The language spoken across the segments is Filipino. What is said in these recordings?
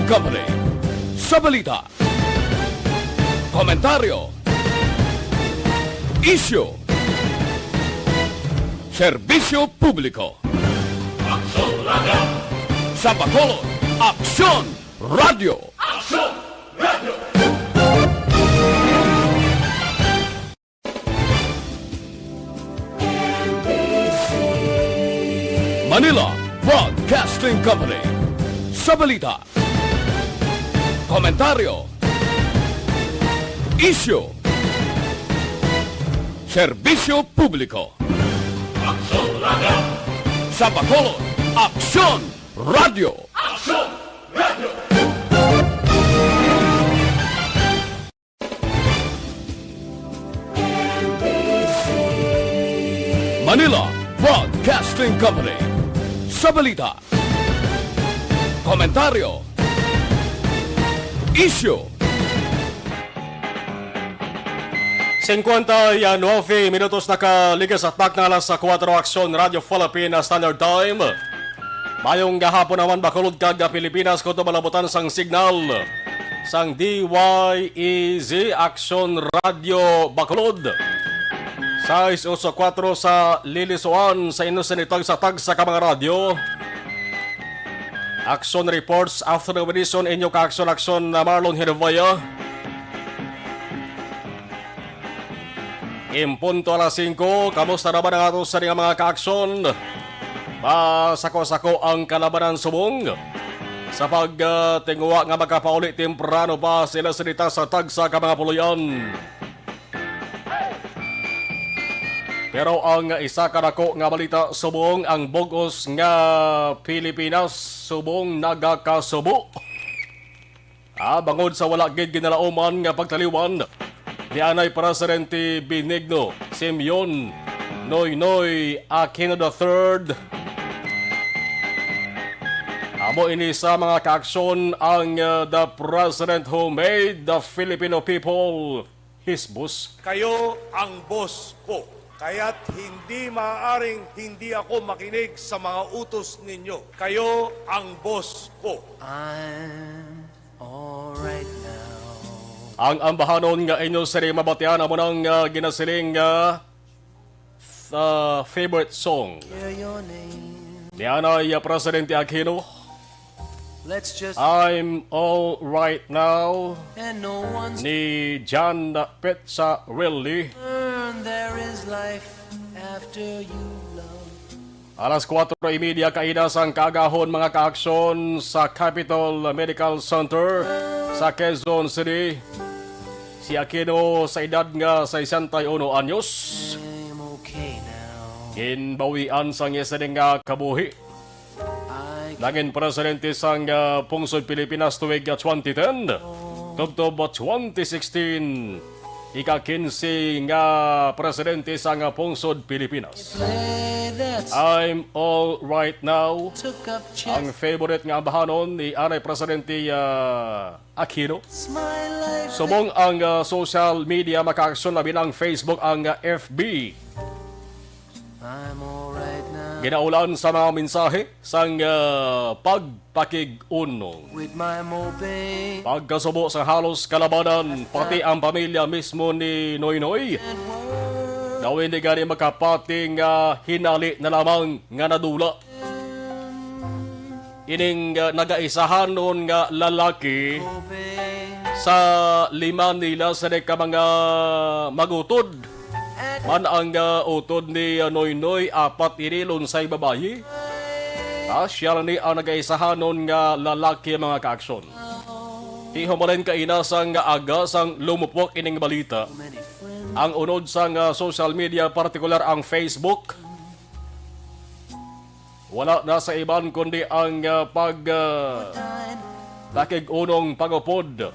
Company. Sa balita, komentaryo, isyu, serbisyo publiko. Aksyon Radio! Sa Bacolod, Aksyon Radio! Aksyon Radio! Manila Broadcasting Company. Sa balita, komentaryo, isyu, serbisyo publiko. Aksyon Radio! Sa Bacolod, Aksyon Radio! Aksyon Radio! Manila Broadcasting Company. Sa balita, komentaryo, isyu. 59 minutos nakaligas at alas sa 4 Aksyon Radio Philippines Standard Time. Mayong gahapon naman Bacolod kag Pilipinas ko malabutan sang signal sang DYEZ Aksyon Radio Bacolod. 6.4 sa Lilisuan sa inusinitag sa tag sa mga radyo. Action reports after the edition inyo ka-aksyon na Marlon Hervaya. Impunto alas 5, kamusta naman ang ato sa mga ka-aksyon? Sako-sako ang kalabanan subong. Sa pagtinguwa nga magkapauli temprano pa sila sinita sa tag sa mga puluyan. Pero ang isa kanako nga balita subong ang bugos nga Pilipinas subong nagakasubo. Bangod sa wala gid ginalauman nga pagtaliwan ni anay Presidente Benigno Simeon Noynoy Aquino III. Amo ini sa mga kaaksyon ang the President who made the Filipino people his boss. Kayo ang boss ko. Kaya't hindi maaaring hindi ako makinig sa mga utos ninyo. Kayo ang boss ko. I'm alright now. Ang ambahanon nga inyo sari mabatian amo nang ginasiling favorite song. Hear your name. Ni anay Presidente Aquino. Let's just I'm all right now. and no one's Ni John Pizzarelli. learned there is life after you love. Alas 4:30 kainas ang kagahon mga kaaksyon sa Capitol Medical Center sa Quezon City. Si Aquino sa edad nga 61 anyos. I'm okay now. Ginbawian sang yesading nga kabuhi. Naging presidente sang pungsod Pilipinas tuwig 2010. Tugtob 2016. Ika-15 nga presidente sang pungsod Pilipinas. Play that I'm all right now. took up Ang chest. favorite nga ambahanon ni anay presidente Aquino. My life. Subong ang social media makaaksyon labi ng Facebook ang FB. I'm alright now. Ginaulan sa mga mensahe sang pagpakig-unong. With my moping Pagkasubo sa halos kalabanan, pati ang pamilya mismo ni Noynoy. and word. Daw hindi gani makapating hinali na lamang nga nadula. Ining nagaisahan noon nga lalaki Hoping sa lima nila sa ka mga magutod. Man ang utod ni Noynoy, apat inilon sa babayi. Siya ni ang nagaisahan noon nga lalaki mga kaaksyon. Ihumalin kainasang aga sang lumupok ining balita. many friends. Ang unod sang social media, partikular ang Facebook. Wala na sa iban kundi ang pakig-unong pagupod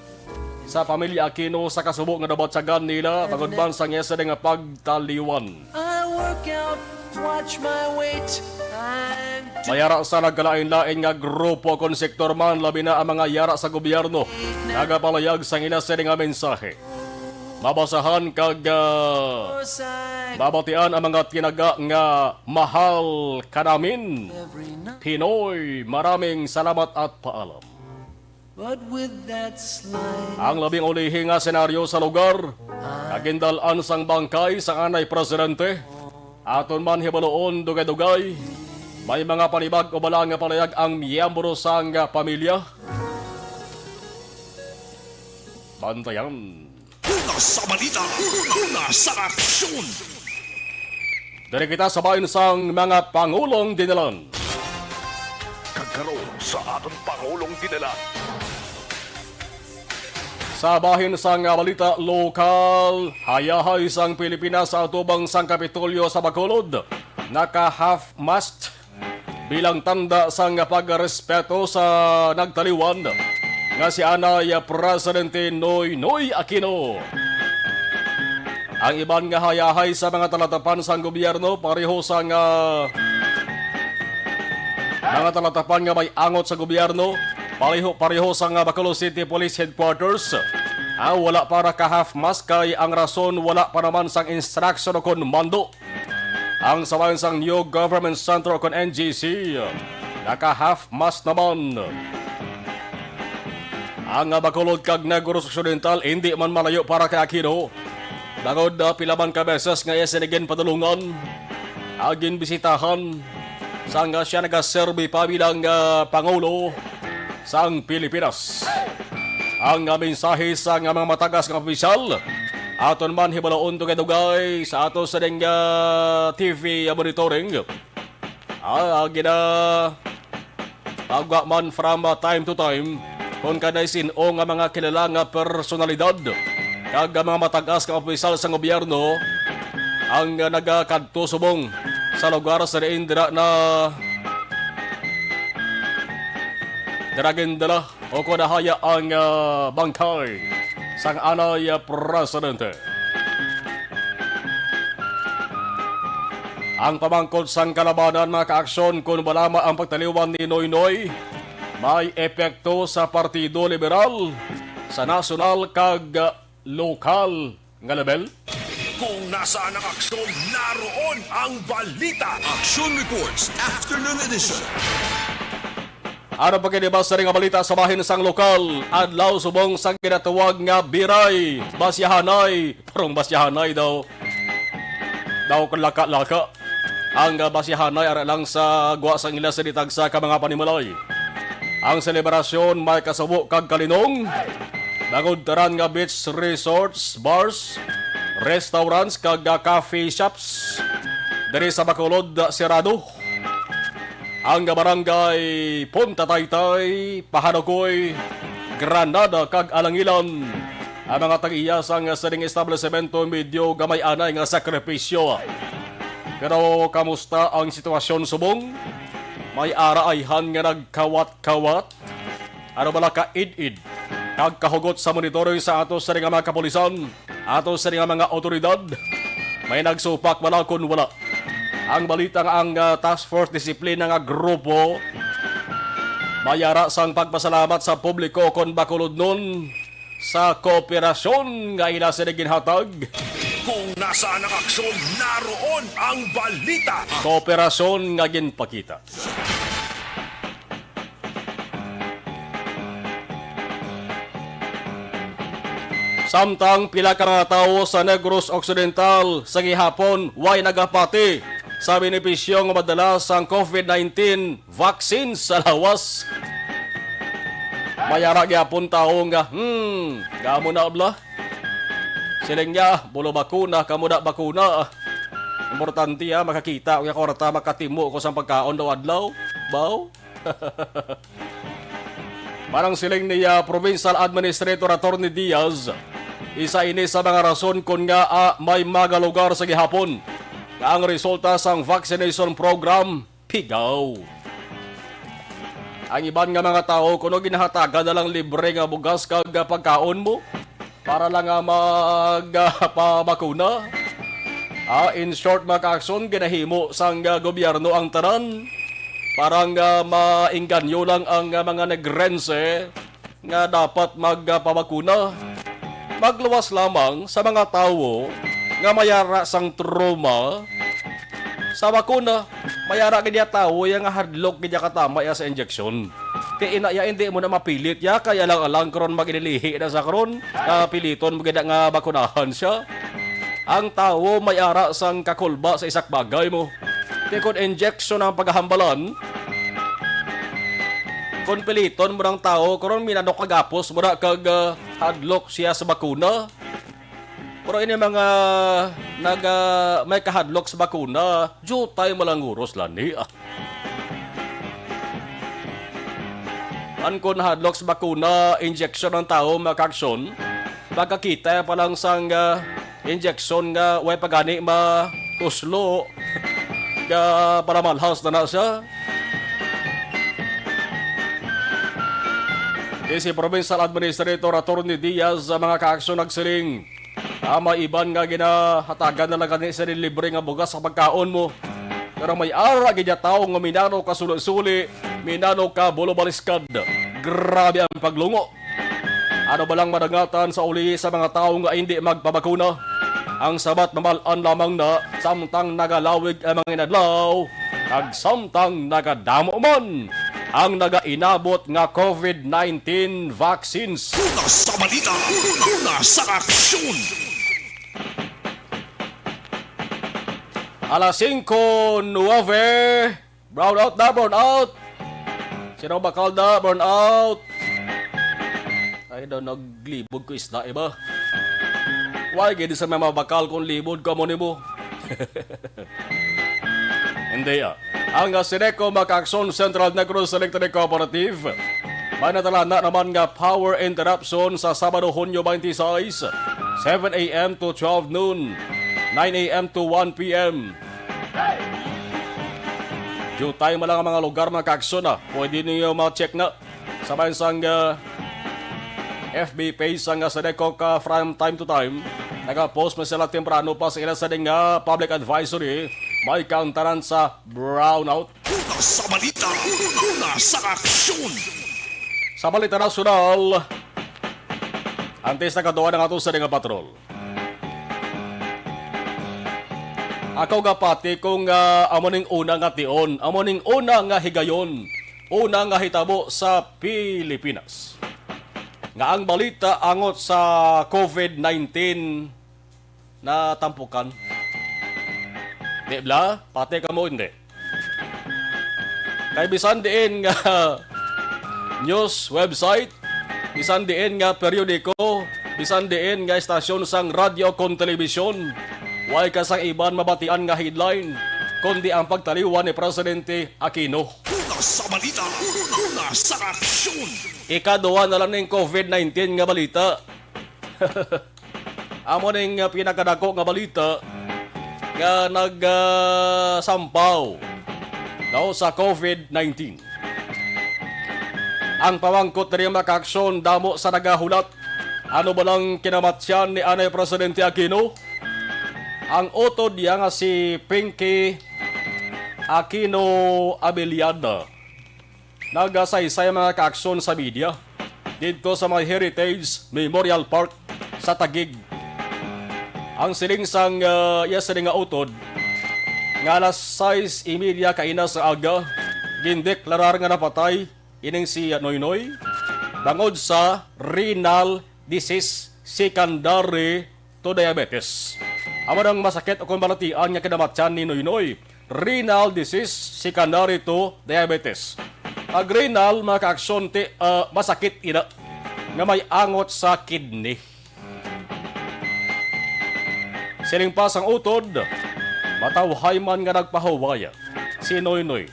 sa pamilya Aquino sa kasubo nga nabatsagan nila pagudban sa ngesa nga pagtaliwan. I work out, watch my weight. I'm Mayara sa nagkalain-lain nga grupo kon sektor man labi na ang mga yara sa gobyerno nagapalayag sa ngina nga mensahe. Mabasahan kag side babatian ang mga tinaga nga mahal ka namin. every night. Pinoy, maraming salamat at paalam. but with that slight Ang labing ulihi nga senaryo sa lugar, kagindalan sang bangkay sa anay presidente, aton man hibaloon dugay-dugay, may mga panibag o bala nga palayag ang miyembro sang pamilya. Bantayan. Una sa balita, una sa aksyon. Dari kita sabayin sang mga pangulong dinalan. Kagkaroon sa aton Pangulong dinala. Sa bahin sang balita lokal, hayahay sang Pilipinas sa atubang sang Kapitolyo sa Bacolod, naka half mast bilang tanda sang pagrespeto sa nagtaliwan nga si Anay Presidente Noynoy Aquino. Ang iban nga hayahay sa mga talatapan sang gobyerno pareho sang mga talatapan nga may angot sa gobyerno, pareho sa Bacolod City Police Headquarters. Wala para ka half mask kay ang rason wala pa naman sang instruction o kon mando. Ang sabayan sang New Government Center o kon NGC, naka half mask naman. Ang Bacolod kag Negros Occidental hindi man malayo para kay Aquino. Dagod pilaban ka beses nga isinigin padulungan, agin bisitahan, sang siya nagaserbi pa bilang Pangulo sang Pilipinas. Ang mensahe sa mga matagas ng opisyal, aton man hibalaon dugay-dugay sa ato sa ding TV monitoring. Gina pagwa man from time to time, kung kanay sinong nga mga kilala nga personalidad, kag mga matagas ng opisyal sa gobyerno, ang nagakadto subong sa lugar sa Indra na Dragindala o kunahaya ang bangkay sang Anay Presidente. Ang pamangkot sang kalabanan na kaaksyon kung balama ang pagtaliwan ni Noynoy may epekto sa Partido Liberal sa nasyonal kag lokal nga level. Kung nasaan ang aksyon, naroon ang balita. Action Reports Afternoon Edition. Ano pa kinibasa rin nga balita sa bahin sang lokal, adlaw subong sang kinatuwag nga biray, basyahanay, parang basyahanay daw kung laka-laka. Ang basyahanay ara lang sa guwa sang ila sa ditagsa ka mga panimalay. Ang selebrasyon may kasabo kag kalinong, dagod taran nga beach resorts, bars, restaurants kag cafe shops diri sa Bacolod sirado. Ang barangay Punta Taytay, Pahanukoy, Granada kag Alangilan, ang mga tag-iyasang sa ding establishmento medyo gamay anay nga sakripisyo. Pero kamusta ang sitwasyon subong? May araayhan nga nagkawat-kawat, ano bala ka id-id, kag kahugot sa monitoring sa ato sa ring mga kapulisan, ato sa ring mga otoridad, may nagsupak wala kun wala. Ang balita nga ang Task Force Discipline nga grupo mayara sang pagpasalamat sa publiko kon Bacolod nun sa kooperasyon nga ila sila ginhatag. Kung nasaan ang aksyon, naroon ang balita. Kooperasyon nga ginpakita. Samtang pila ka nga tawo sa Negros Occidental sa gihapon way nagapati sa benepisyo nga madalas ang COVID-19 vaccine sa lawas. Mayara gyapon tao nga, gamo na abla. Siling niya, bulo bakuna, kamuda bakuna. Importante makakita, kaya korata makatimo ko sa pagkaon daw adlaw. Baw? Parang siling niya Provincial Administrator Attorney Diaz, isa ini sa mga rason kung nga may mga lugar sa gihapon na ang resulta sang vaccination program, pigaw. Ang iban nga mga tao, kuno ginahataga na lang libre nga bugas kag pagkaon mo para lang nga magpabakuna. In short, mga aksyon, ginahimo sang gobyerno ang tanan para nga mainganyo lang ang mga negrense nga dapat magpabakuna. Magluwas lamang sa mga tao nga mayara sang trauma sa bakuna, mayara kanya tao yung hadlok kanya katama sa injection. Ti ina ya hindi mo na mapilit ya kaya lang alang karon maginilihi na sa karon. Piliton mo nga bakunahan siya. Ang tao may ara sang kakulba sa isak bagay mo. Ti kun injection ang paghahambalan, kung piliton mo ng tao, karon minano kagapos mo na kag hadlok siya sa bakuna. Pero ini mga may kahadlok sa bakuna, jutay mo lang uros lani. An kun hadlok sa bakuna, injection ng tao makaksyon, magkakita pa lang sang injection nga way pagani matuslo nga para malhas na siya. Si Provincial Administrator Atty. Diaz sa mga kaaksyon nagsiling. Iban nga ginahatagan na lang kani sa libre nga bugas sa pagkaon mo. Pero may ara gidya tao nga minano ka suli-suli, minano ka bulobaliskad. Grabe ang paglungo. Ano ba lang madangatan sa uli sa mga tao nga hindi magpabakuna? Ang sabat mamalaan lamang na samtang nagalawig ang mga inadlaw, kag samtang nagadamo man ang nagainabot nga COVID-19 vaccines. Una sa balita, una sa aksyon. Alas 5:09, brown out na, brown out. Sino bakal na, brown out. Ay daw naglibod ko isda, iba. Why gini sa mga bakal kung libod ka mo ni mo? Hindi Ang Sineco Makaksyon Central Negros Electric Cooperative may natalana naman nga power interruption sa Sabado, Hunyo 26, 7 a.m. to 12 noon, 9 a.m. to 1 p.m. Jutay mo lang ang mga lugar makaksyon na. Pwede niyo ma-check na sa bansang FB page ang Sineco ka from time to time. Nag-post mo sila temprano pa sa ilan sa ding public advisory. May kauntaran sa brownout. Una sa balita, una sa aksyon. Sa balita nasyonal, antes na kaduwa ng ato sa nga patrol. Ako nga pati kung amoning una nga tion, amoning una nga higayon, una nga hitabo sa Pilipinas. Nga ang balita angot sa COVID-19 na tampukan. Di bla, pati ka mo hindi. Kay bisan diin nga news website, bisan diin nga periodiko, bisan diin nga estasyon sang radyo kon telebisyon, way ka sang iban mabatian nga headline, kundi ang pagtaliwan ni Presidente Aquino. Una sa balita, una sa aksyon. Ikaduwa na lang ng COVID-19 nga balita. Amo ning pinakadako nga balita nga nagsampaw daw sa COVID-19. Ang pamangkot na rin makaksyon damo sa nagahulat. Ano ba lang kinamatsyan ni Anay Presidente Aquino? Ang utod niya nga si Pinky Aquino Abeliada. Nagasaysay mga kaaksyon sa media dito sa mga Heritage Memorial Park sa Taguig. Ang siling sang siling nga utod nga alas 6:30 kaina sa aga gindeklarar nga napatay ining si Noynoy bangod sa renal disease secondary to diabetes. Amadang masakit o kung balatian nga kinamatyan ni Noynoy, renal disease secondary to diabetes. Ang renal mga kaaksyon masakit ina nga may angot sa kidney. Siling pas ang utod, matawhay man nga nagpahuwaya si Noynoy.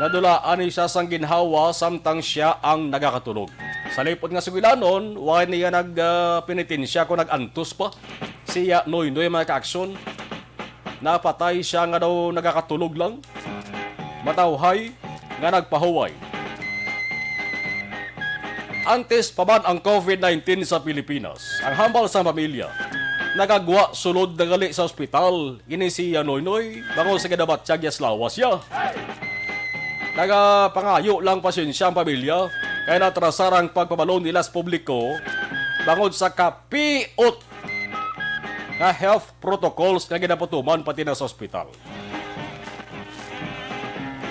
Nadulaan siya sang ginhawa samtang siya ang nagakatulog. Sa lipod nga sugilanon, why niya nagpinitin siya kung nagantos pa. Siya Noynoy mga kaaksyon. Napatay siya nga daw nagakatulog lang. Matawhay nga nagpahuway. Antes pa man ang COVID-19 sa Pilipinas, ang hambal sa pamilya, nagagwa sulod na gali sa ospital. Ini si Noynoy, bango sa kadabatsyag yaslawas siya. Nagapangayo lang pasensya ang pamilya, kaya natrasarang pagpabalon nila sa publiko, bangod sa kapiot na health protocols na ginapatuman pati na sa ospital.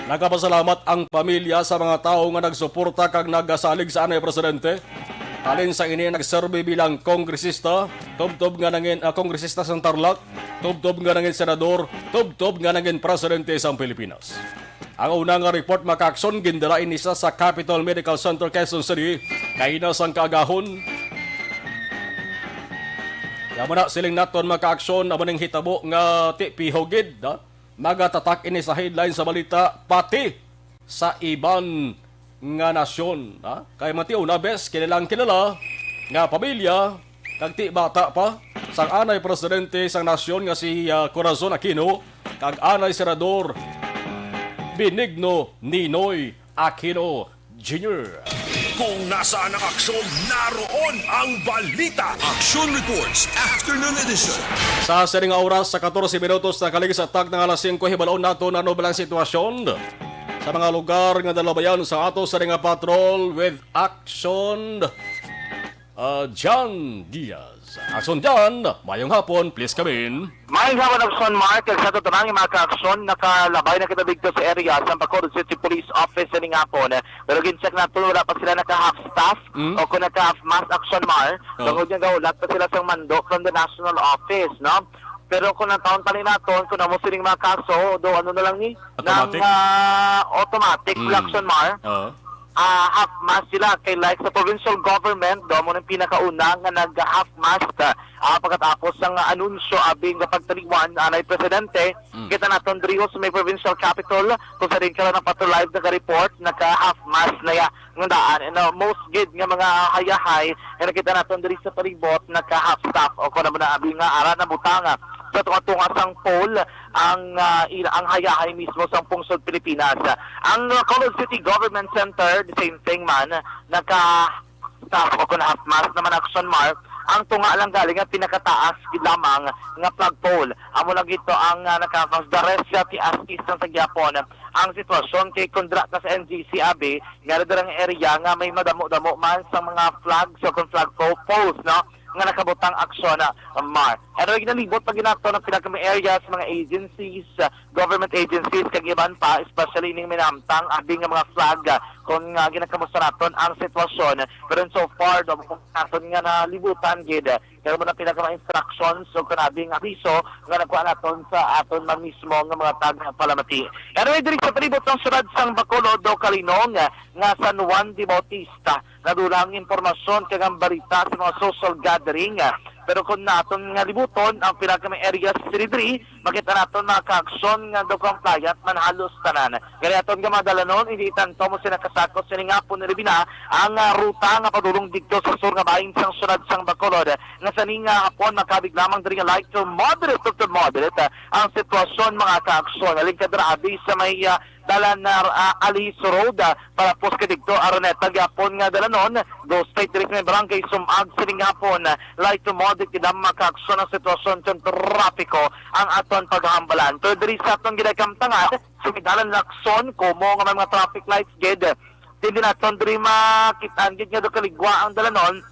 Nagapasalamat ang pamilya sa mga tao nga nagsuporta kag nagasalig sa anay presidente. Alin sa ini nagserbe bilang kongresista, tubtob nga nangin kongresista sa Tarlac, tubtob nga nangin senador, tubtob nga nangin presidente sa Pilipinas. Ang unang nga report makaakson gindala inisa sa Capital Medical Center Quezon City, kainas ang kaagahon. Yamana siling naton makaaksyon amaning hitabo nga ti pihogid, magatatak ini sa headline sa balita pati sa iban nga nasyon. Kay mati una bes kilalang kilala nga pamilya kag ti bata pa sang anay presidente sang nasyon nga si Corazon Aquino kag anay senador Benigno Ninoy Aquino Jr. Kung nasaan ang aksyon, naroon ang balita. Action Reports Afternoon Edition. Sa sining oras sa 14 minutos na kaligis sa tag ng alas 5 hibalaon nato na ano balang sitwasyon sa mga lugar nga dalabayan sa ato sa nga patrol with Action John Diaz. Action John, mayong hapon, please come in. May hapon ng Son Mark, sa tutunang yung mga ka-aksyon, nakalabay na kita dito sa area sa Bacolod City Police Office sa hapon. Pero gincheck na wala pa sila naka-half staff o kung naka-half mass action mar. Tungkol yung gaulat pa sila sa mando from the national office, no? Pero kung nataon pa rin natin, kung namo siling mga kaso, do ano na lang ni? Automatic? Automatic action mar. Half mass sila kay like sa provincial government do mo nang pinakauna nga nag-half mass pagkatapos ng anunsyo abing pagtaliwan anay presidente kita naton driho sa may provincial capital kung sa rin ka na pato live naka-report naka-half mass na ya ng daan and most good nga mga hayahay nga kita naton diri sa palibot naka-half staff o kung naman na abing ara na butanga sa tunga sang poll ang hayahay mismo sa pungsod Pilipinas. Ang Bacolod City Government Center, the same thing man, naka-staff o kung half mass naman action mark, ang tunga lang galing ang pinakataas lamang nga flagpole. Amo lang ito ang nakafas the rest ti askis ng tagyapon. Ang sitwasyon kay kundra ka sa NGC Abe, nga darang area nga may madamo-damo man sa mga flags o kung flagpole poles, no? Nga nakabutang aksyon na mar. Pero ginalibot pag ginato ng pinagkami areas, mga agencies, government agencies, kagiban pa, especially ning minamtang, abing nga mga flag, kung ginakamusta naton ang sitwasyon. Pero so far, naton nga nalibutan, gid. Kaya mo na pinagkama instructions, so kanabing abiso, nga nakuha naton sa aton man mismo nga mga tag-palamati. Anyway, diri sa palibot ng syudad sang Bacolod o Kalinong, nga San Juan de Bautista, nadulang impormasyon kagang balita sa mga social gathering. Pero kung naton nga libuton ang pinagkami areas Siridri, makita naton mga ka-aksyon nga do compliant man halos tanan. Kaya aton nga madalanon, hindi tanto mo sinakasakot siningapon ni Ribina ang ruta nga padulong dito sa sur nga bahin sang syudad sang Bacolod. Nga saning hapon makabig lamang diri nga light to moderate ang sitwasyon mga ka-aksyon. Aling kadrabi sa may dalan na Alis Road para pos ka dito Araneta gapon nga dalanon do straight direct na barangay Sumag sining hapon light to moderate kidam makaaksyon ang sitwasyon sa trapiko ang aton paghambalan pero diri sa aton gidakamtangan sumidalan lakson kumo nga mga traffic lights gid hindi naton diri makitaan gid nga do kaligwa ang dalanon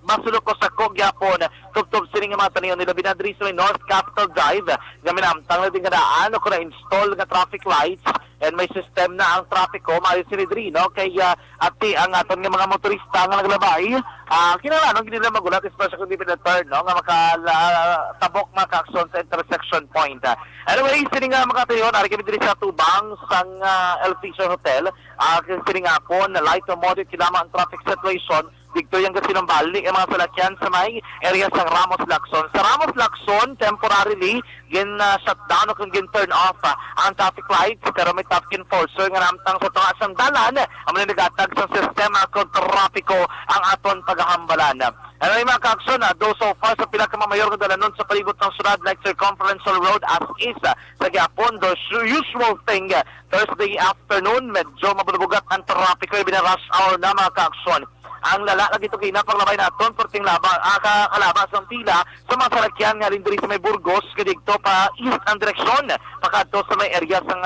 masulok ko sa Kogyapon, tubtob sining mga taniyon nila binadri sa North Capital Drive, gamin amtang na din nga daan, o kung na-install nga traffic lights, and may system na ang trapiko, maayon sinidri, no? Kaya ati ang aton nga mga motorista nga naglabay, kinalanong hindi nila magulat, especially kung di pinag-turn, no? Nga makatabok maka-action sa intersection point. Anyway, sining nga mga taniyon, ari kami diri sa Tubang, sang El Fisher Hotel, sining nga po, na light to moderate, kinama ang traffic situation, dito yung kasinambali ang mga salakyan sa may area sa Ramos Lacson. Sa Ramos Lacson, temporarily, shutdown o kung turn off ang traffic lights pero may traffic enforcer nga namtang sa tunga sang dalan ang nagatag sa sistema kung trapiko ang aton paghahambalan. Ano yung mga ka-aksyon do so far sa pinakamamayor na dalanon sa palibot ng syudad like Circumferential Road as is sa Gapon, the usual thing Thursday afternoon, medyo mabubugat ang trapiko yung rush hour na mga ka-aksyon. Ang lalaki ito kinapaglabay naton perting kalabas ang pila sa mga salakyan nga rin diri sa may Burgos kadigto pa east ang direksyon pakadto sa may area sa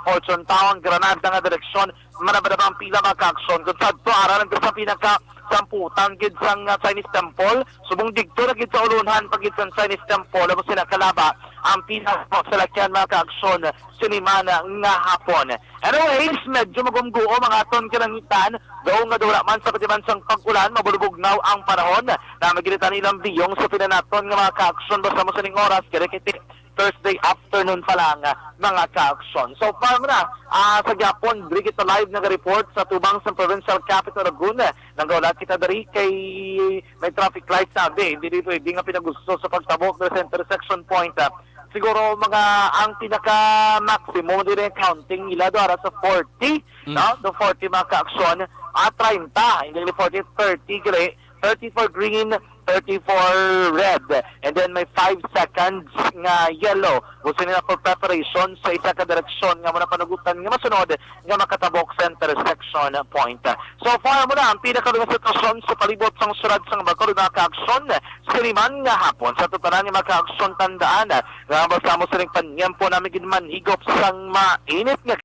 Fortune Town Granada nga direksyon manabada ang pila mga ka-aksyon kung sadto aralan sa pinaka samputan gid sang Chinese temple, subong digto na gid sa ulunhan pag gid sang Chinese temple, amo sila kalaba ang pinakasalakyan mga kaaksyon sinimana nga hapon. Anyways, medyo magumguo mga aton kinangitan, daw nga dula man sa patibansang pag-ulan, mabulubugnaw ang panahon na magilitan ilang biyong sa pinanaton nga mga kaaksyon basta mo sa ning oras, kaya Thursday afternoon pa lang mga ka-aksyon. So far na sa Japon, diri kita live nag-report sa tubang sa provincial capital Laguna. Nangawlat kita dari kay may traffic light sabi, hindi pwede nga pinagusto sa pagtabok sa intersection point. Siguro mga ang pinaka-maximum din yung counting nila doon sa 40, no? The 40 mga ka-aksyon, 30, hindi 40, 30 gre, 30 for green, 30 for red, and then may 5 seconds nga yellow. Gusto nila for preparation sa isa ka direksyon nga muna panugutan nga masunod nga makatabok sa intersection point. So far mo na ang pinakalugang sitwasyon sa palibot sang surad sang Bacolod na kaaksyon siniman nga hapon. Sa tutanan nga makaaksyon tandaan nga basta mo sining panyempo namin ginman higop sang mainit nga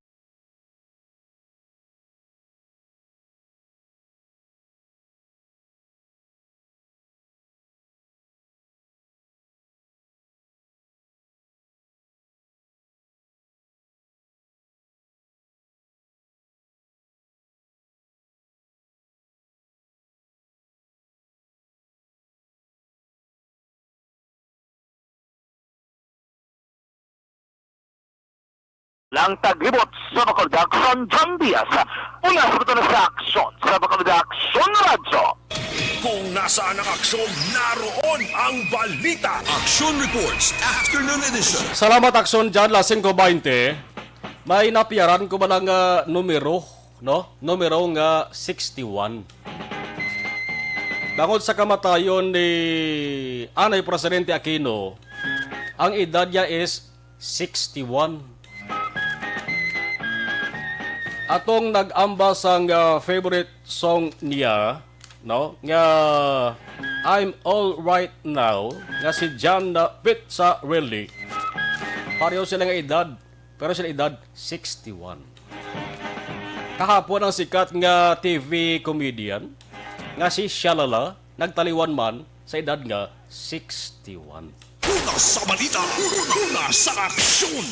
lang taglibot sa Bacolod Aksyon, John Diaz. Mula sa bato na sa aksyon sa Bacolod Aksyon Radio. Kung nasaan ang aksyon, naroon ang balita. Action Reports Afternoon Edition. Salamat aksyon dyan, lasing ko 20. May napiyaran ko ba lang numero, no? Numero nga 61. Bangod sa kamatayon ni Anay Presidente Aquino, ang edad niya is 61. Atong nag-ambas ang favorite song niya, no? Nga I'm All Right Now, nga si John Pizzarelli. Pareho sila nga edad, pero sila edad 61. Kahapon ang sikat nga TV comedian, nga si Shalala, nagtaliwan man sa edad nga 61. Una sa balita, una sa aksyon.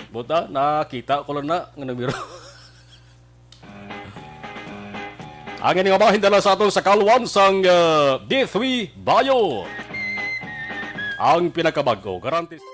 Buta, nakita ko lang na ng numero. Ang ining mga hindala sa atong sakalwan sang D3 Bayo. Ang pinakabago, garantis.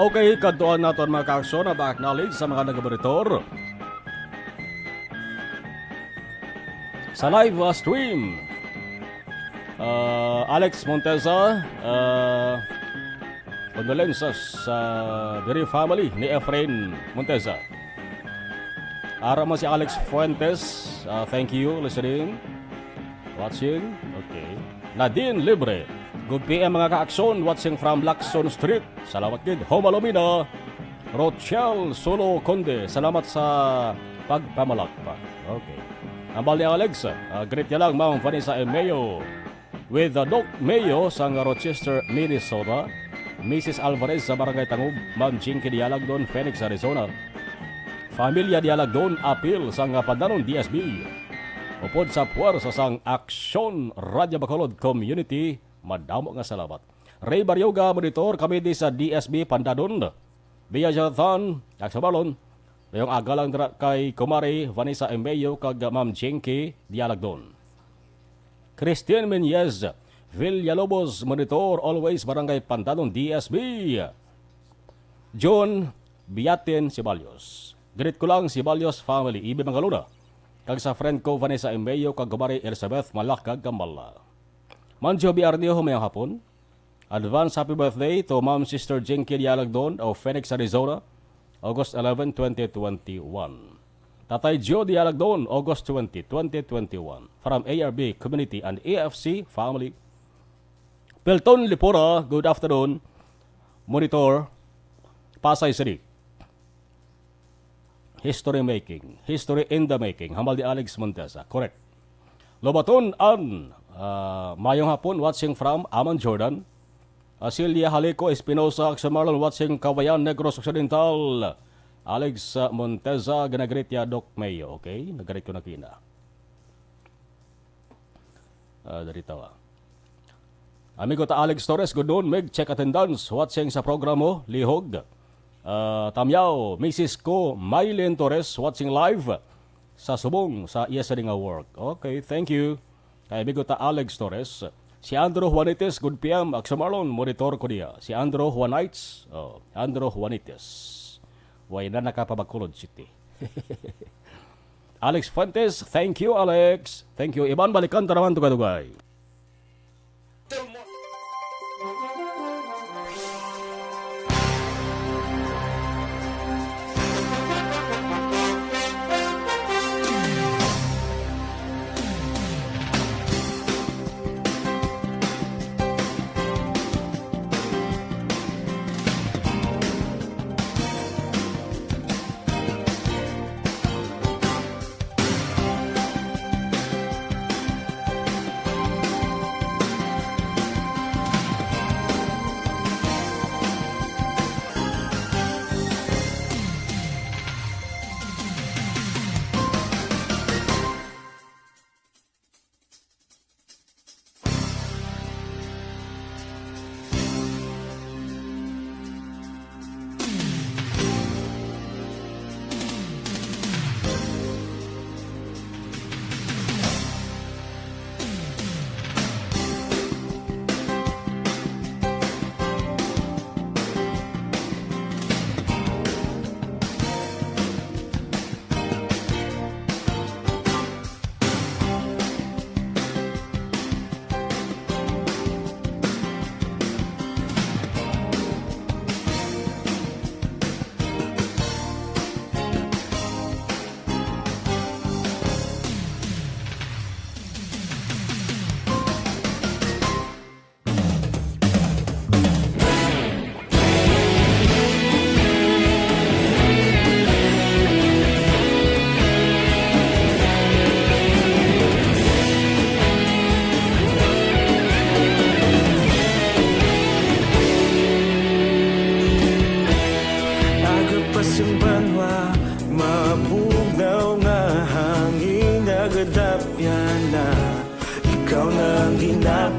Okay, kantuan naton mga kaaksyon na ba-acknowledge sa mga nagabaritor sa live stream. Alex Monteza, condolences sa very family ni Efrain Monteza. Ara mo si Alex Fuentes, thank you listening, watching. Okay. Nadine Libre, good PM mga kaaksyon, watching from Lacson Street. Salamat din. Homalomina, Rochelle Solo Conde, salamat sa pagpamalakpak. Okay. Ambal ni Alex, greet niya lang Ma'am Vanessa M. Mayo. With Doc Mayo sa Rochester, Minnesota. Mrs. Alvarez sa Barangay Tangub. Ma'am Jinky Dialagdon, Phoenix, Arizona. Familia Dialagdon, Apil sa Pandanon, DSB. Upod sa puwersa sang Aksyon Radyo Bacolod Community. Madamo nga salamat. Ray Baryoga, monitor kami di sa DSB Pandadon. Bia Jonathan, Aksabalon. Mayong aga lang kay Kumari Vanessa Embeyo kag Ma'am Jinky Dialagdon. Christian Menyez, Villalobos, monitor always Barangay Pandadon DSB. John Biatin Sibalios. Greet ko lang si Balyos family, Ibe Mangaluna. Kag sa friend ko Vanessa Embeyo, kag Gumari Elizabeth Malak, kag Gambala. Manjo Biarnio humayang hapon. Advance happy birthday to Ma'am Sister Jinky Dialagdon of Phoenix, Arizona, August 11, 2021. Tatay Joe Dialagdon, August 20, 2021. From ARB Community and AFC Family. Pelton Lipura, good afternoon. Monitor, Pasay City. History making. History in the making. Hamal di Alex Montesa. Correct. Lobaton An. Mayong hapon watching from Amman, Jordan. Celia Halico Espinosa, Marlon watching Cavayan Negros Occidental. Alex Montesa, ganagrit ya Doc Mayo. Okay, nagarit ko na kina. Dari tawa. Amigo ta Alex Torres, good noon. Meg check attendance. Watching sa programo, Lihog. Tamyaw, Mrs. ko, Maylin Torres, watching live sa Subong sa ESN nga work. Okay, thank you. Kay amigo ta Alex Torres. Si Andrew Juanites, good PM. Aksamarlon, monitor ko niya. Si Andrew Juanites. Andrew Juanites. Way na nakapabagkulod city. Alex Fuentes, thank you Alex. Thank you. Iban balikan ta naman tugadugay.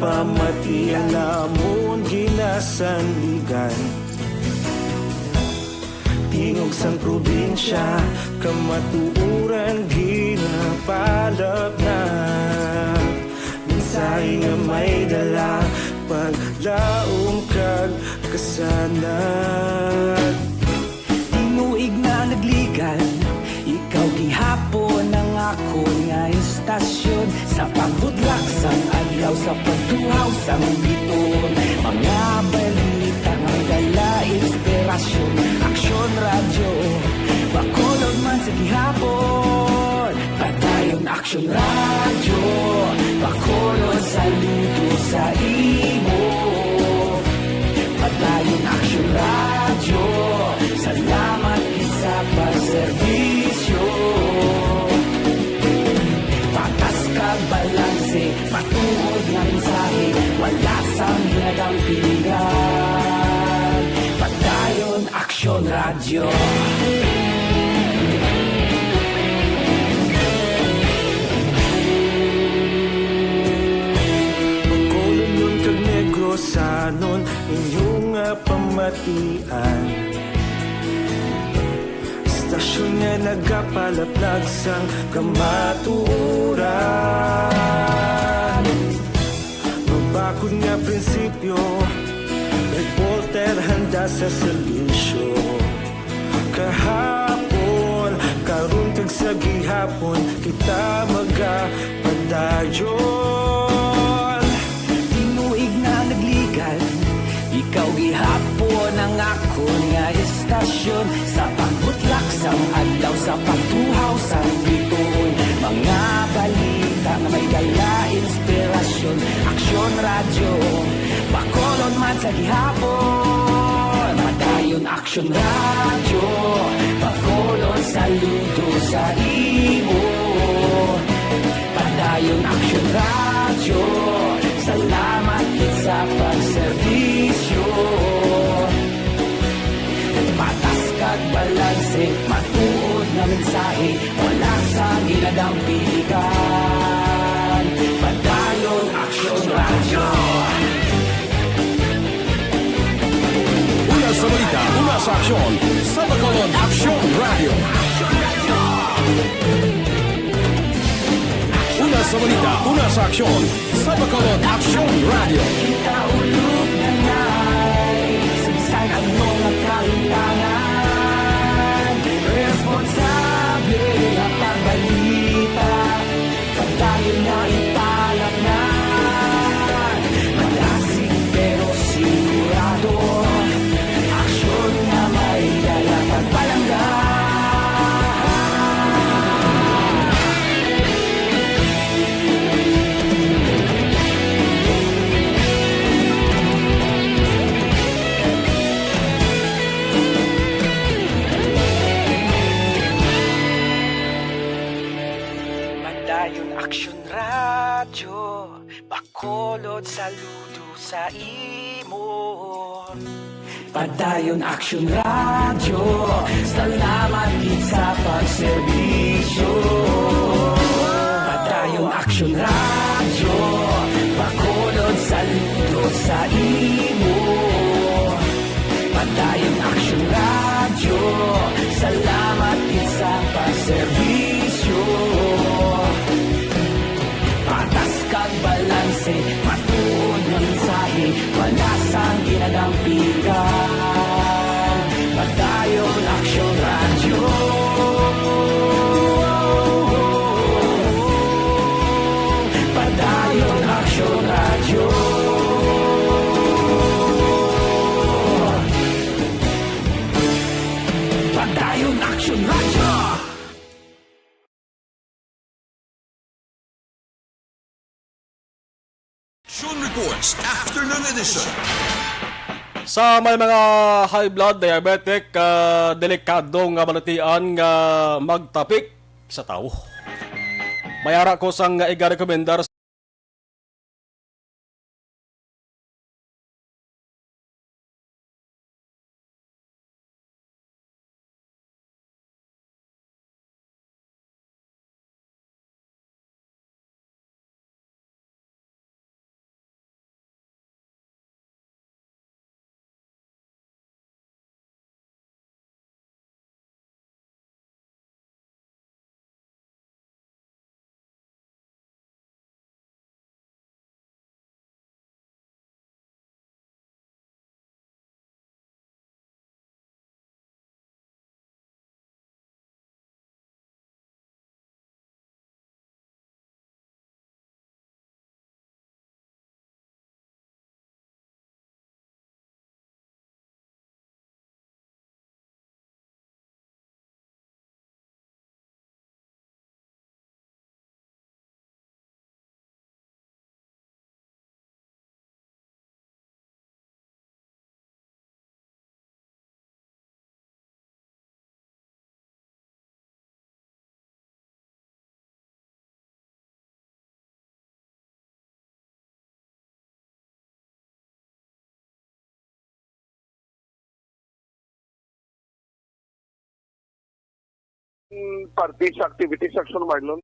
Pamatian namon ginasanligan. Tingog sang probinsya, kamatuuran ginapalap na. Minsay nga may dala, paglaom kag kasanad. Inuig na nagligan, ikaw gihapon ang ako nga istasyon. Sa pagbudlak sang adlaw, sa pagtuhaw sang biton. Mga balita nga dala inspirasyon. Aksyon radyo, bakolod man sa gihapon. Padayon aksyon radyo, bakolod sa luto sa imo. Padayon aksyon radyo, salamat sa pagserbisyo. Patas kag balanse, patuod nga mensahe, wala sang hinagang pilihan. Padayon aksyon radyo. Pagkolon nun kag Negrosanon, inyong pamatian. Istasyon nga nagapalaplag sang kamatuuran. Magbakod nga prinsipyo, reporter handa sa serbisyo. Kahapon karon kag sa gihapon kita magapadayon. Tinuig na nagligal, ikaw gihapon ang akon nga estasyon. Sa pagbutlak sa adlaw, sa pagtuhaw sa bituon, mga balita na may dala inspirasyon. Aksyon radyo, Bacolod man sa gihapon. Padayon Aksyon radyo, Bacolod saludo sa imo. Padayon Aksyon radyo, salamat kit sa pagserbisyo. Patas kag balanse, matuod na mensahe, wala sa ginadampigan. Padayon Aksyon radyo. Una sa balita, una sa aksyon, sa Bacolod Aksyon Radio. Una sa balita, una sa aksyon, sa Bacolod Aksyon Radio. Kita ulog na na'y sinsan ang mga kahintangan. Responsable ang pagbalita, pagdayon na ipalak na. Malasig pero sigurado, aksyon na may dala pagpalangga. Padayon Aksyon radyo, Bacolod saludo sa imo. Padayon Aksyon radyo, salamat gid sa pagserbisyo. Padayon Aksyon radyo, Bacolod saludo sa imo. Padayon Aksyon radyo, salamat gid sa pagserbisyo. Patas kag balanse, matuod na mensahe, wala sang ginadampigan. Padayon Aksyon radyo. Padayon Aksyon radyo. Padayon Aksyon radyo. Action Reports Afternoon Edition. Sa may mga high blood, diabetic, delikadong nga balatian nga magtapik sa tao. Mayara ko sang iga-recommendar party sa activities section, Marlon.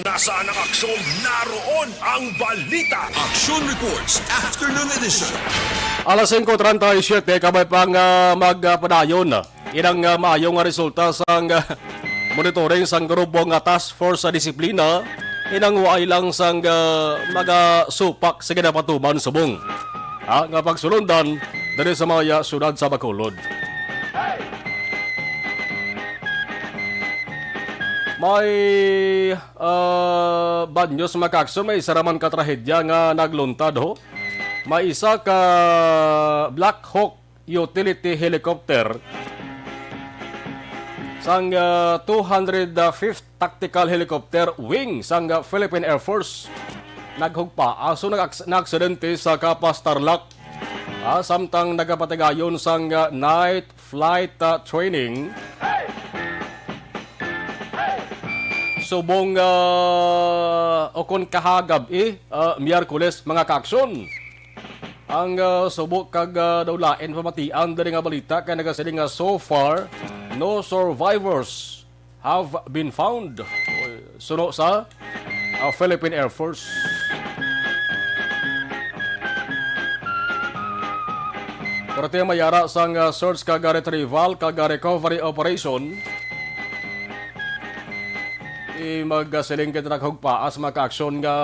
nasaan ang aksyon, naroon ang balita. Action Reports Afternoon Edition. Alas 5:37 kabay pang magpadayon. Inang maayong nga resulta sang monitoring sang grupo nga task force sa disiplina. Inang waay lang sang magasupak sa ginapatuman subong. Nga pagsulundan dari sa mga syudad sa Bacolod. May bad news mga kakso, may isa raman katrahedya nga nagluntad ho. May isa ka Black Hawk utility helicopter sang 205th Tactical Helicopter Wing sang Philippine Air Force naghugpa. So nag-aksidente sa Kapas Tarlac. Samtang nagapatigayon sang night flight training. Subong okon kahagab Miyerkules mga kaksyon. Ang subok kag daulain pamatian diri nga balita kay nagasaling nga so far no survivors have been found. Suno sa Philippine Air Force. Pero tayo mayara sang search kag retrieval kag recovery operation. Magsiling kita naghugpaas maka-aksyon nga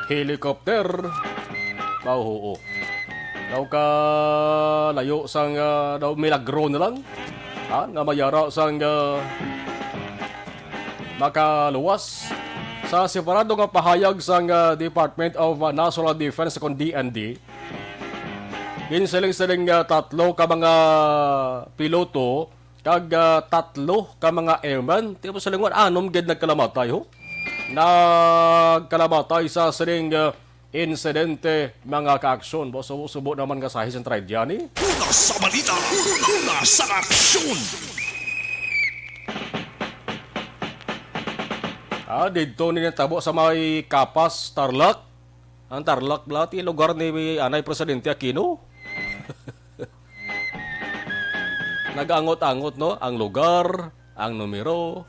helicopter. Pauhuo. Daw ka layo sang daw milagro na lang. Nga mayara sang makaluwas. Sa separado nga pahayag sang Department of National Defense kung DND. Ginsiling-siling tatlo ka mga piloto kag tatlo ka mga airman. Tipo sa linguan, anom gid nagkalamatay ho. Nagkalamatay sa siling insidente mga kaaksyon. Subo naman nga sa hisang tragedya ni. Una sa balita, una sa aksyon. Dito ninitabo sa may Kapas, Tarlac. Ang Tarlac blati lugar ni Anay Presidente Aquino. Nag-angot-angot no ang lugar, ang numero.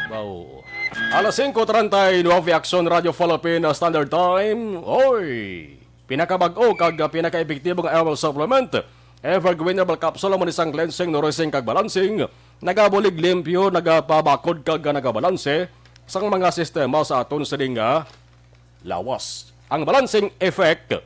Wow. Alas 5:39 Action Radio Philippine Standard Time. Oy. Pinakabag-o kag pinaka-epektibong herbal supplement. Evergreen Herbal Capsule mo isang cleansing, nourishing kag balancing. Nagabulig limpyo, nagapabakod kag nagabalanse sang mga sistema sa aton sa dinga lawas. Ang balancing effect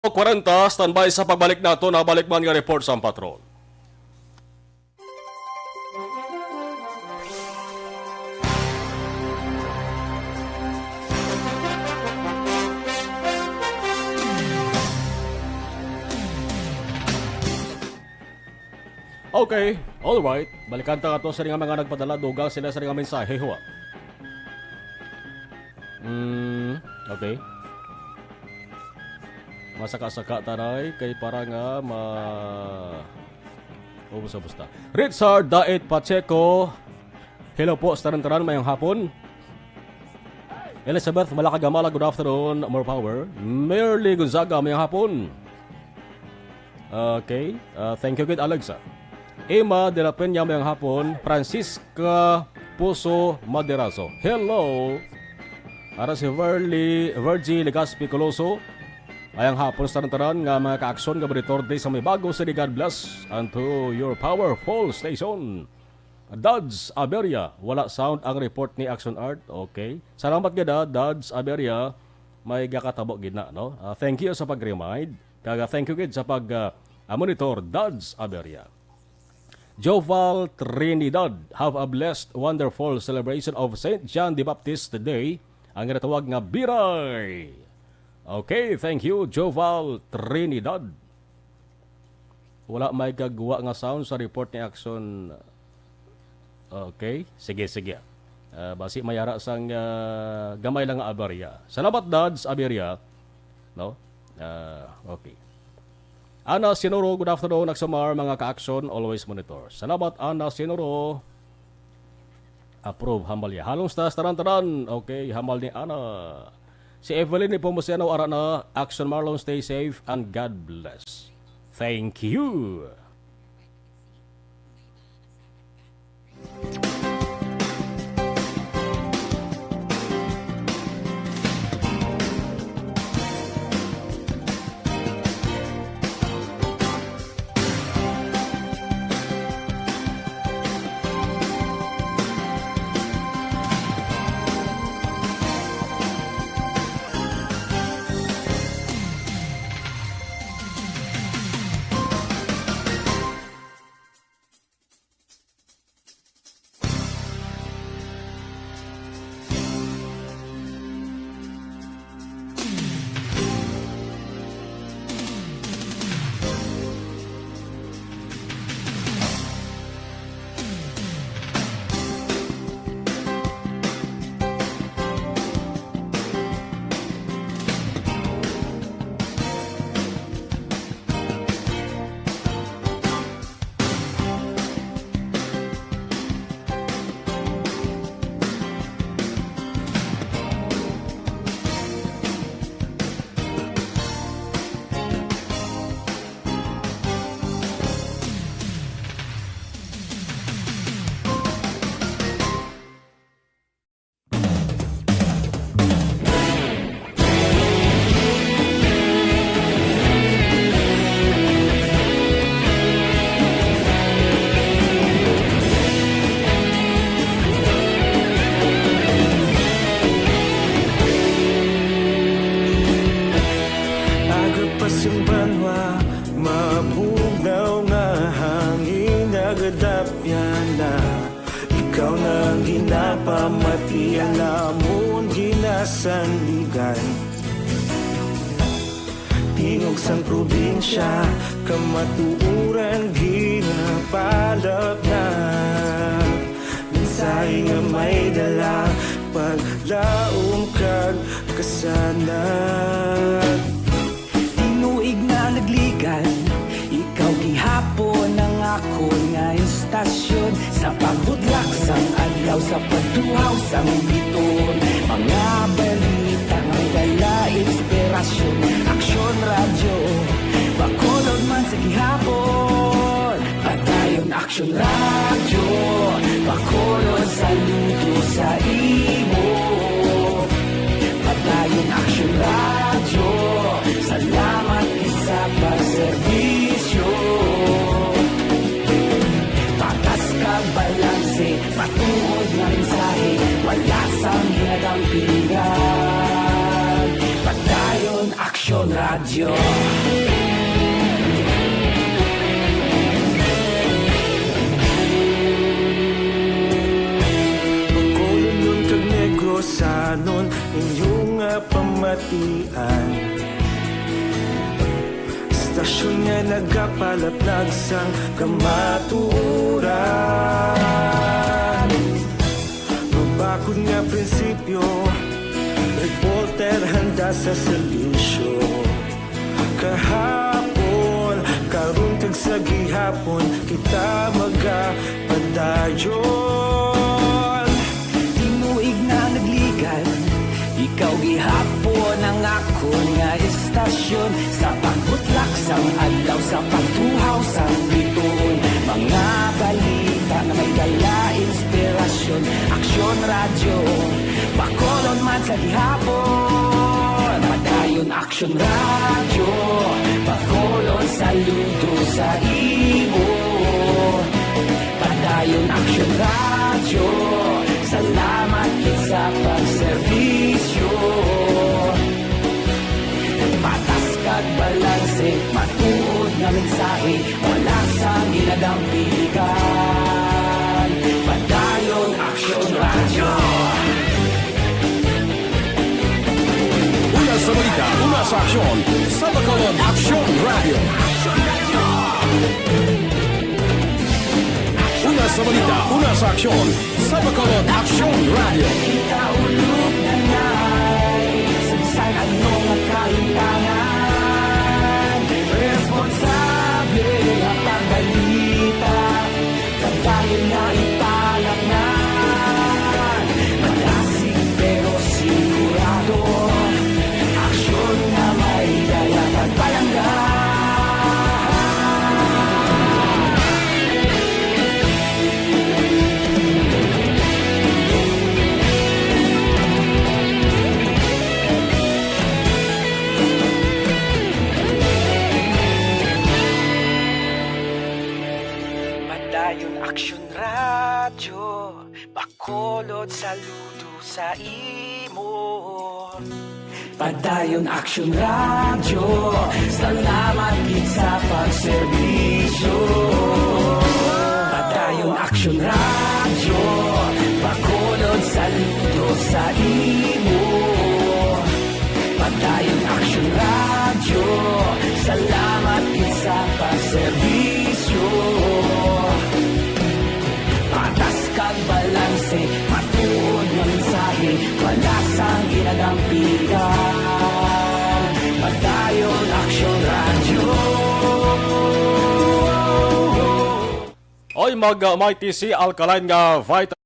o 40, standby sa pagbalik nato na balikman nga report sa patrol. Okay, alright. Balikan ta ato sa mga nagpadala dugang sila sa mensahe ho. Okay. Masaka-saka taray kay para nga busta. Richard Daet Pacheco. Hello po sa tanan-tanan mayong hapon. Elizabeth Malakagamala, good afternoon. More power. Merly Gonzaga mayong hapon. Okay. Thank you good Alexa. Emma de la Peña mayong hapon. Francisca Puso Maderazo. Hello. Ara si Virgie Legaspi Coloso. Ayang hapon sa tanan nga mga ka-aksyon nga monitor day sa may bago sa God bless unto your powerful station. Dads Aberia, wala sound ang report ni Action Art. Okay. Salamat gada Dads Aberia. may gakatabo gid na, no? Thank you sa pag-remind. Kaga thank you gid sa pag-monitor, Dads Aberia. Joval Trinidad, have a blessed, wonderful celebration of St. John the Baptist today. Ang ginatawag nga Biray. Okay, thank you, Joval Trinidad. Wala may gagawa nga sound sa report ni Action. Okay, sige. Basi mayara sang gamay lang nga aberya. Salamat, Dads Aberia. No? Okay. Ana Sinoro, good afternoon, Aksamar, mga ka-action, always monitor. Salamat, Ana Sinoro. Approve, hamal ya. Halong stas, taran. Okay, hamal ni Ana. Si Evelyn ni Pomoseno, ara na, Action Marlon, stay safe, and God bless. Thank you. Ikaw nang ginapamatian namon ginasandigan. Tingog sang probinsya kamatuuran ginapalap na. Minsay nga may dala paglaom kag kasanan. Tinuig na nagligan, ikaw gihapon ang ako nga istasyon. Sa pagbudlak sang adlaw, sa pagtuhaw sang biton. Mga balita nga dala inspirasyon. Aksyon radyo, bakolod man sa gihapon. Patayon aksyon radyo, bakolod sa luto sa imo. Patayon aksyon radyo, salamat sa pagserbisyo. Patas kag balanse, patuod na mensahe, wala sang ginadampingan. Patayon aksyon radyo. Bakolod nun kag Negrosanon, inyong pamatian. Stasyon nga nagapalaplag sang kamaturan. Mabakod nga prinsipyo, reporter handa sa serbisyo. Kahapon, karon kag sa gihapon, kita magapadayon. Tinuig na nagligan, ikaw gihapon ang ako nga istasyon. Sa pagbutlak sang adlaw, sa pagtuhaw sang biton. Mga balita na may dala inspirasyon. Aksyon radyo, bakolon man sa gihapon. Padayon aksyon radyo, bakolon sa luto sa imo. Padayon aksyon radyo, salamat sa pagserbisyo. dapigan. Padayon Aksyon Radio. Una sa balita, una sa aksyon. Sa Bacolod Aksyon Radio. Una sa balita, una sa aksyon. Sa Bacolod Aksyon Radio. Kita ulog na na'y Sansan anong makahintangan. Responsable ang pagbalita. Kagaling na italak na. Malasig pero sigurado. Aksyon na may daya pagpalangga. Padayon Aksyon Radio, Bacolod saludo sa imo. Padayon Aksyon Radio. Salamat gid sa pagserbisyo. Padayon Aksyon Radio. Bacolod saludo sa imo. Padayon Aksyon Radio. Salamat gid sa pagserbisyo. Patas kag balanse, matuod ng mensahe, wala sang ginadampigan. Padayon Aksyon Radio. Oy mag-mighty si alkaline nga vitamin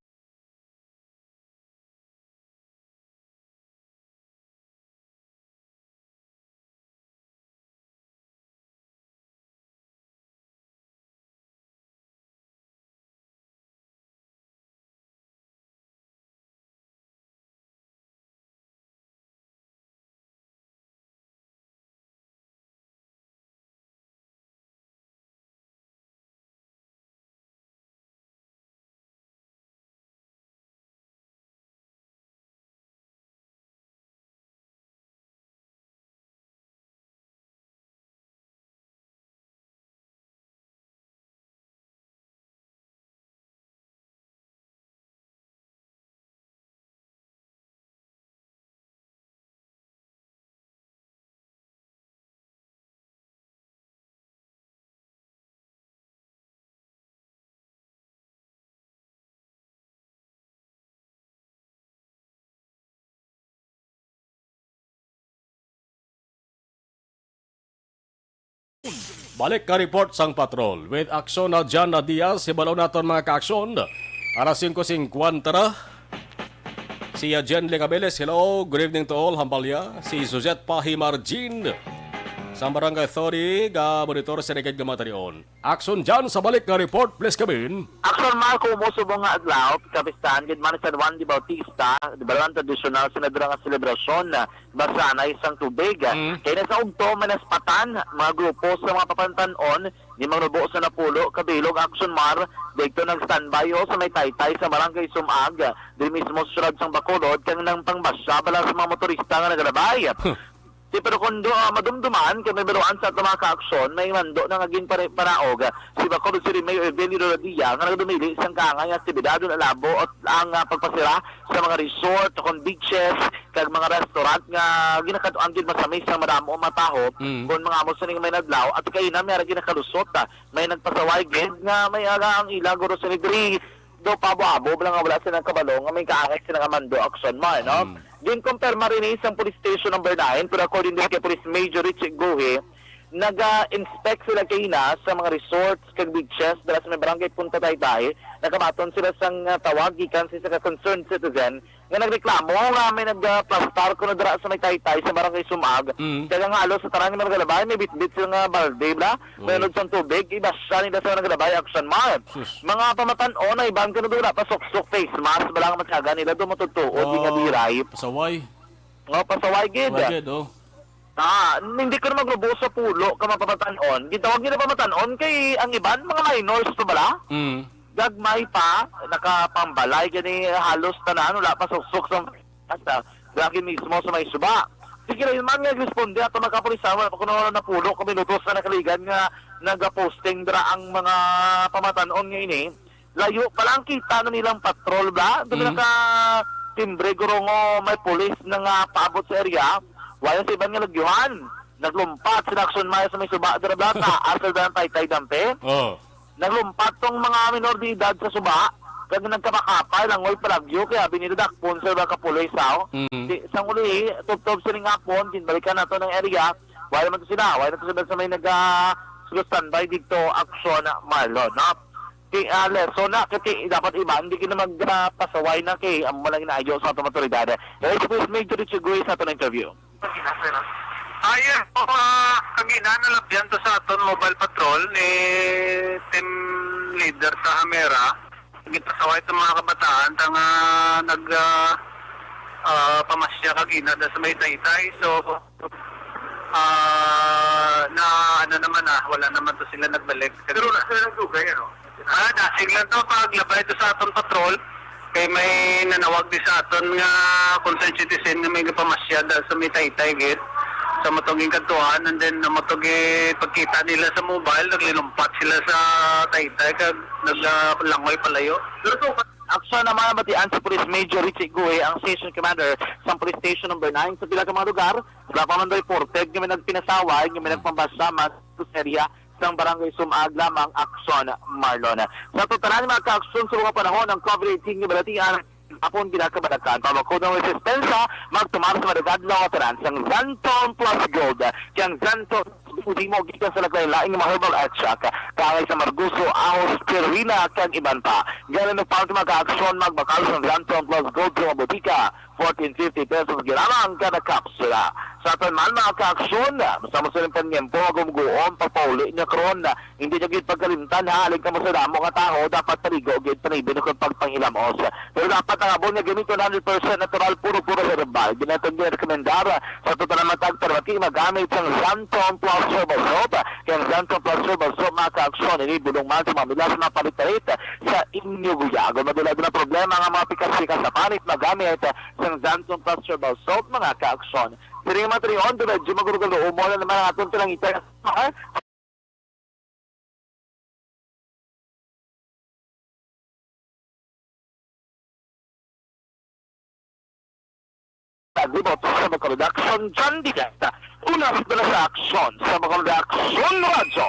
balik ka report sang patrol with aksyon na Jan na Diaz. Ibalaw naton mga ka-aksyon. Alas 5:50 na. Si Jen Legabeles, hello, good evening to all, Hambalya. Si Suzette Pahimarjin sa Barangay Thori, monitor sa Regad Gamatarion. Aksyon dyan sa balik na report, please kabin. Aksyon Marco Musubong nga adlaw, kapistahan gid man sa Juan Di Bautista, di ba tradisyonal sinadra nga selebrasyon basa na isang tubig. Kaya sa ugto manaspatan mga grupo sa mga papantanon ni magrubo sa Napulo, Kabilog, Aksyon Mar, dito nag-standby o sa may taytay sa Barangay Sumag, di mismo sa sang Bacolod, kang nang pangbasya bala sa mga motorista nga nagalabay. Di pero kung madumduman, kaya may biruan sa mga ka-aksyon, may mando na naging paraog. Si Bacolod City Mayor Evelio Rodia, nga nagdumili isang kaangay aktibidad na labo at ang pagpasira sa mga resort, kung beaches, kag mga restaurant nga ginakaduan din masamay sa maramo mataho, kung mga amos na may naglaw, at kayo na may ginakalusot, may nagpasaway gid nga may aga ang ilang guro sa ligri, do pabo-abo, wala nga wala silang kabalo, nga may kaangay silang amando aksyon mo, no? Din kumpirma rin isang police station number 9, pero according din kay Police Major Richie Gohe, nag-inspect sila kina sa mga resorts kag beaches dala sa may barangay Punta Taytay. Nagkamaton sila sang tawag gikan sa concerned citizen nga nagreklamo nga may nagplastar ko na dara sa may Taytay sa barangay Sumag. Kaya nga alo sa tarang mga nagalabay, may bit-bit sila nga balde, bla? May nod sa tubig, iba siya nila sa nagalabay, action mark. Mga pamatan-on ay bang kanudura, pasok-sok face mask, balang matyaga nila dumatutuod, di nga diray. Pasaway. Pasaway gid. Wagid, Hindi ko na magrubo sa pulo ka mapapatanon. Gitawag nila pamatanon kay ang iban mga minors pa bala. Gagmay pa, nakapambalay gani halos tanan wala pa suksok sa basta gagi mismo sa may suba. Sige rin man nga responde ato mga kapulisan pa kuno na pulo kami minutos na nakaligan nga nagaposting dra ang mga pamatanon ngayon eh. Layo pa lang kita na nilang patrol ba? Doon naka timbre gurongo may pulis na nga paabot sa area. Wala sa ibang nga nagyuhan. Naglumpat sila action maya sa may suba dra ba? Asal dan tay dampe. Oh. Naglumpat tong mga minor de edad sa suba. Kaya nagkamakapay lang ngoy palagyo kaya binidak sponsor ba ka pulis sao. Sa uli, top sila nga po, tinbalikan nato ng area. Wala naman to sila. Wala naman to sila sa may standby dito action Marlon. So na kati dapat iba hindi kina magpasaway na kay ang malang inaayo sa atong otoridad. Please Major Richiguy sa atong interview. Ayan, kagina nalabyan to sa aton mobile patrol ni team leader sa Hamera. Gipasaway sa mga kabataan tanga pamasya kagina da sa may Taytay. So na ano naman wala naman to sila nagbalik. Pero nasa nagdugay ano? Dasig lang to paglabay ito sa aton patrol kay may nanawag di sa aton nga concerned citizen nga may pamasya sa may Taytay gate sa matuging kantuan and then matugi pagkita nila sa mobile naglilumpat sila sa Taytay kag naglangoy palayo. Pero to aksyon naman batian sa Police Major Richie Guy, ang Station Commander sa Police Station number 9 sa pila ka mga lugar. Wala pa man do'y ported, nga may nagpinasaway, nga may nagpambasama sa area ng barangay Sumag lamang aksyon Marlon. Sa totalan mga ka-aksyon sa mga panahon ng COVID-19 nga balatian, apon ginakabalakan. Pabakod ng resistensya, magtumar sa madagad ng operan sang Zanton Plus Gold. Kiyang Zanton hindi mo gikan sa laing mga herbal extract kagay sa Marguso, Ahos, Spirulina kag iban pa. Ganun ng parte mag-aksyon magbakal sa Zanton Plus Gold sa mga botika. 14.50 pesos ginamang kada kapsula. Sa atin man mga ka-aksyon, masama sa rin panyempo, gumuguon, papauli niya karon na hindi niya gid pagkalimtan, halig ka mo sa damo nga tao, dapat paligo, gid panibin kung pagpangilamos. Pero dapat ang abon niya ganito 100% natural, puro herbal. Ginatong rekomendar sa total na matagparwati, magamit ang Zanton Plus Herbal Soap. Kaya ang Zanton Plus Herbal Soap, mga ka-aksyon, ini bulong man sa mamilas na palit-palit sa inyo guyago. Madulad na problema nga mga pikas-pikas sa panit, magamit sa Zanton Plus Herbal Soap, mga ka-aksyon. Siri nga matriyon, medyo magurugulo, umulan naman ang atong tilang ita. Liboto sa Bacolod-Action, John Digata. Una sa aksyon sa Bacolod-Action Radio.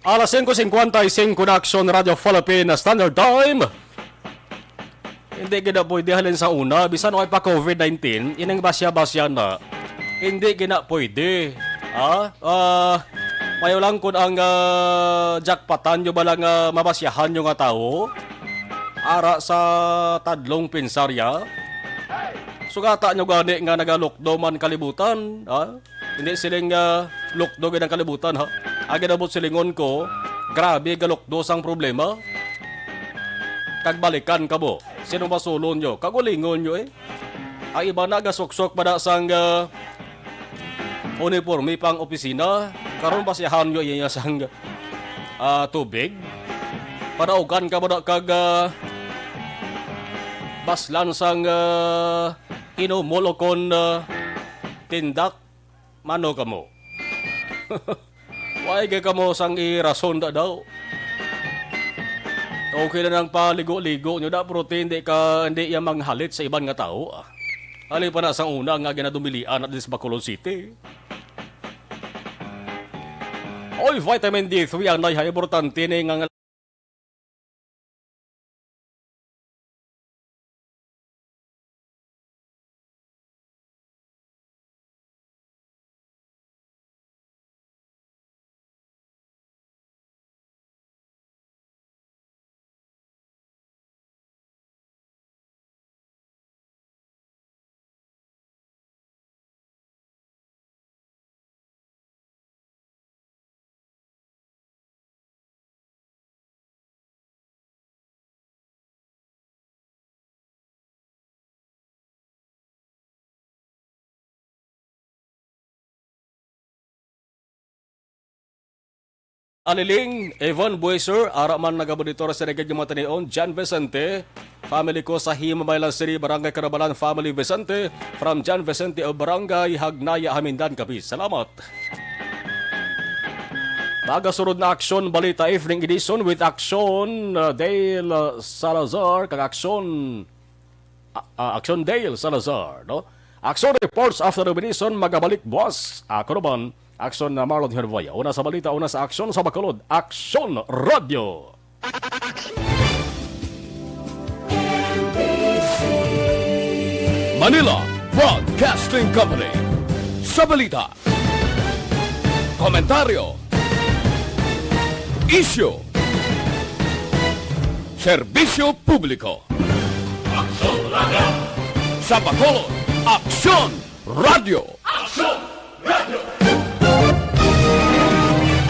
Alas 5:55 na Action Radio Philippines Standard Time. Hindi gina pwede halin sa una, bisan okay pa COVID-19, inang basya-basya na. Hindi gina pwede. Mayo lang kung ang jackpotan nyo ba lang mabasyahan nyo nga tao? Ara sa tadlong pinsarya? Sugata nyo gani nga nagalukdo man kalibutan, Hindi siling lukdo ng kalibutan, Ang ginabot silingon ko, grabe galukdo sang problema. Kagbalikan ka mo. Sino masulon nyo? Kagulingon nyo Ang iba na gasuksok pa na sang uniforme pang opisina. Karon pasiyahan nyo iya sang tubig. Panaugan ka mo na kag baslan sang inumolokon tindak mano ka mo. Why ka mo sang irason da daw? Okay na nang paligo-ligo nyo da, pero hindi yan manghalit sa ibang nga tao. Halin pa na sa una nga ginadumilian at sa Bacolod City. Oy, vitamin D3 ang importante ni nga Aliling, Evan Bueser, araman nagabonitor sa Regad yung matanion, John Vicente, family ko sa Himamaylan City, Barangay Carabalan, Family Vicente, from John Vicente of Barangay Hagnaya, Hamindan, Capiz. Salamat. Magasunod na Aksyon Balita Evening Edition with Aksyon Dale Salazar kag Aksyon Dale Salazar, no? Aksyon Reports after the edition magabalik boss. Ako naman, Aksyon na Marlon Hervoya. Una sa balita, una sa Aksyon sa Bacolod. Aksyon Radio. Manila Broadcasting Company. Sa balita. Komentaryo. Issue. Serbisyo publiko. Aksyon Radio. Sa Bacolod, Aksyon Radio. Aksyon